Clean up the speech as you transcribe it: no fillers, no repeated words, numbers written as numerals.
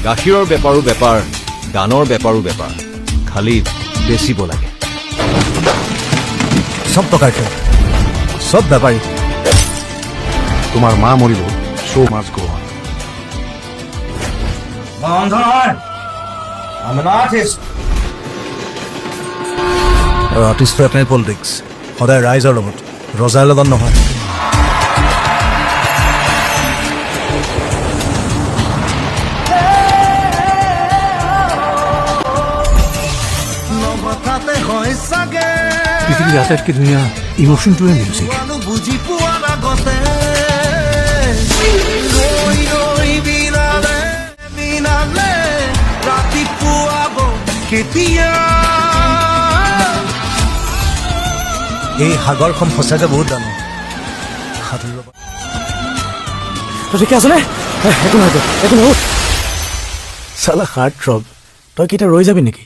গাখীৰৰ বেপাৰো বেপাৰ, গানৰ বেপাৰো বেপাৰ, খালি বেচিব লাগে। সব টকাৰ খেল, সব বেপাৰী। তোমাৰ মা মৰিব, শ্ব' মাছ গো অন। আৰু আৰ্টিষ্টৰ এটাই পলিটিক্স, সদায় ৰাইজৰ লগত, ৰজাৰ লগত নহয়। পৃথিৱীৰ আটাইতকৈ ধুনীয়া ইমোশ্যনটোৱে মিউজিক। এই সাগৰখন সঁচাকৈ বহুত ডাঙৰ। তই ঠিকে আছনে? একো নহয়, একো নহয়। চালা হাৰ্ট থ্ৰব, তই কেতিয়া ৰৈ যাবি নেকি?